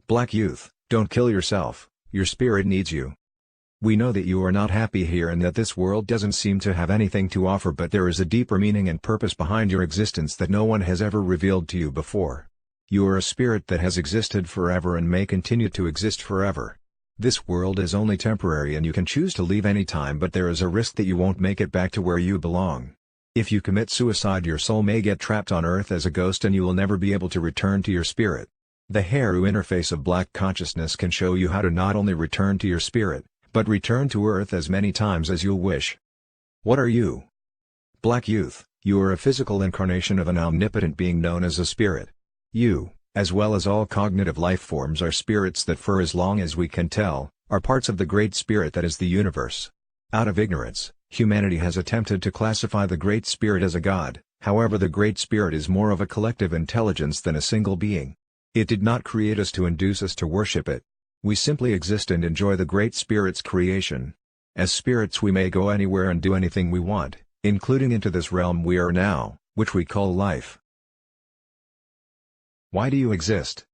Black youth, don't kill yourself, your spirit needs you. We know that you are not happy here and that this world doesn't seem to have anything to offer, but there is a deeper meaning and purpose behind your existence that no one has ever revealed to you before. You are a spirit that has existed forever and may continue to exist forever. This world is only temporary and you can choose to leave any time, but there is a risk that you won't make it back to where you belong. If you commit suicide, your soul may get trapped on Earth as a ghost and you will never be able to return to your spirit. The Heru interface of Black consciousness can show you how to not only return to your spirit, but return to Earth as many times as you'll wish. What are you? Black youth, you are a physical incarnation of an omnipotent being known as a spirit. You, as well as all cognitive life forms, are spirits that, for as long as we can tell, are parts of the Great Spirit that is the universe. Out of ignorance, humanity has attempted to classify the Great Spirit as a god. However, the Great Spirit is more of a collective intelligence than a single being. It did not create us to induce us to worship it. We simply exist and enjoy the Great Spirit's creation. As spirits we may go anywhere and do anything we want, including into this realm we are now, which we call life. Why do you exist?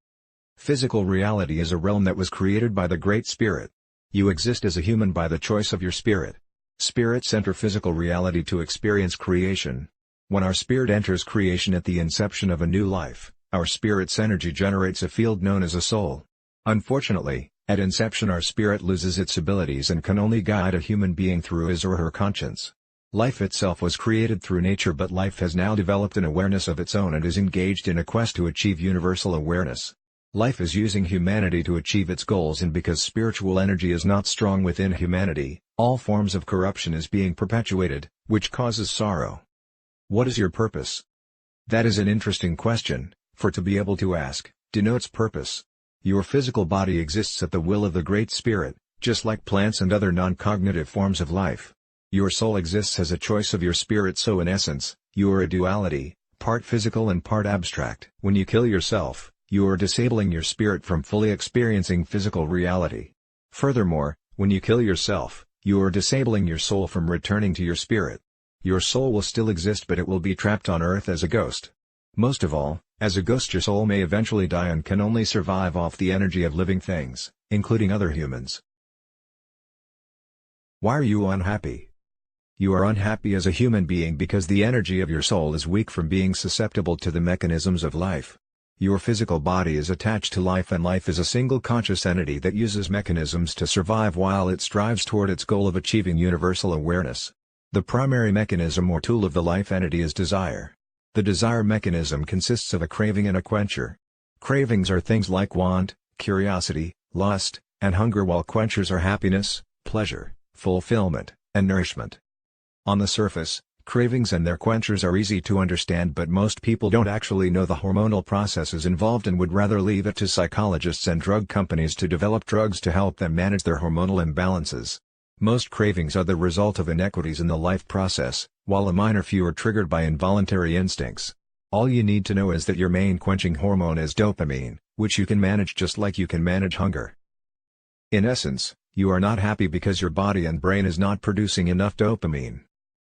Physical reality is a realm that was created by the Great Spirit. You exist as a human by the choice of your spirit. Spirits enter physical reality to experience creation. When our spirit enters creation at the inception of a new life, our spirit's energy generates a field known as a soul. Unfortunately, at inception our spirit loses its abilities and can only guide a human being through his or her conscience. Life itself was created through nature, but life has now developed an awareness of its own and is engaged in a quest to achieve universal awareness. Life is using humanity to achieve its goals, and because spiritual energy is not strong within humanity, all forms of corruption is being perpetuated, which causes sorrow. What is your purpose? That is an interesting question, for to be able to ask denotes purpose. Your physical body exists at the will of the Great Spirit, just like plants and other non-cognitive forms of life. Your soul exists as a choice of your spirit, so in essence, you are a duality, part physical and part abstract. When you kill yourself, you are disabling your spirit from fully experiencing physical reality. Furthermore, when you kill yourself, you are disabling your soul from returning to your spirit. Your soul will still exist, but it will be trapped on Earth as a ghost. Most of all, as a ghost your soul may eventually die and can only survive off the energy of living things, including other humans. Why are you unhappy? You are unhappy as a human being because the energy of your soul is weak from being susceptible to the mechanisms of life. Your physical body is attached to life, and life is a single conscious entity that uses mechanisms to survive while it strives toward its goal of achieving universal awareness. The primary mechanism or tool of the life entity is desire. The desire mechanism consists of a craving and a quencher. Cravings are things like want, curiosity, lust, and hunger, while quenchers are happiness, pleasure, fulfillment, and nourishment. On the surface, cravings and their quenchers are easy to understand, but most people don't actually know the hormonal processes involved and would rather leave it to psychologists and drug companies to develop drugs to help them manage their hormonal imbalances. Most cravings are the result of inequities in the life process, while a minor few are triggered by involuntary instincts. All you need to know is that your main quenching hormone is dopamine, which you can manage just like you can manage hunger. In essence, you are not happy because your body and brain is not producing enough dopamine.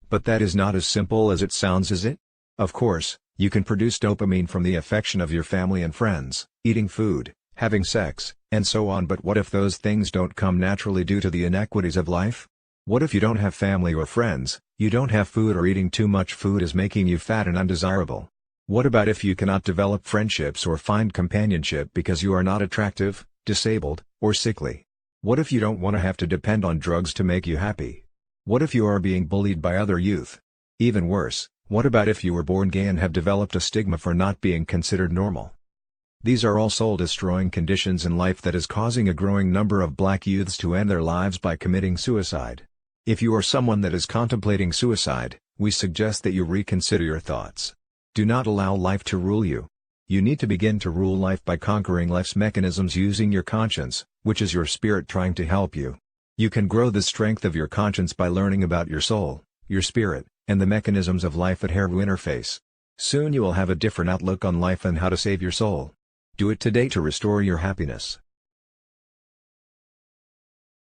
But that is not as simple as it sounds, is it? Of course, you can produce dopamine from the affection of your family and friends, eating food, having sex, and so on, but what if those things don't come naturally due to the inequities of life? What if you don't have family or friends, you don't have food, or eating too much food is making you fat and undesirable? What about if you cannot develop friendships or find companionship because you are not attractive, disabled, or sickly? What if you don't want to have to depend on drugs to make you happy? What if you are being bullied by other youth? Even worse, what about if you were born gay and have developed a stigma for not being considered normal? These are all soul-destroying conditions in life that is causing a growing number of black youths to end their lives by committing suicide. If you are someone that is contemplating suicide, we suggest that you reconsider your thoughts. Do not allow life to rule you. You need to begin to rule life by conquering life's mechanisms using your conscience, which is your spirit trying to help you. You can grow the strength of your conscience by learning about your soul, your spirit, and the mechanisms of life at Heru Interface. Soon you will have a different outlook on life and how to save your soul. Do it today to restore your happiness.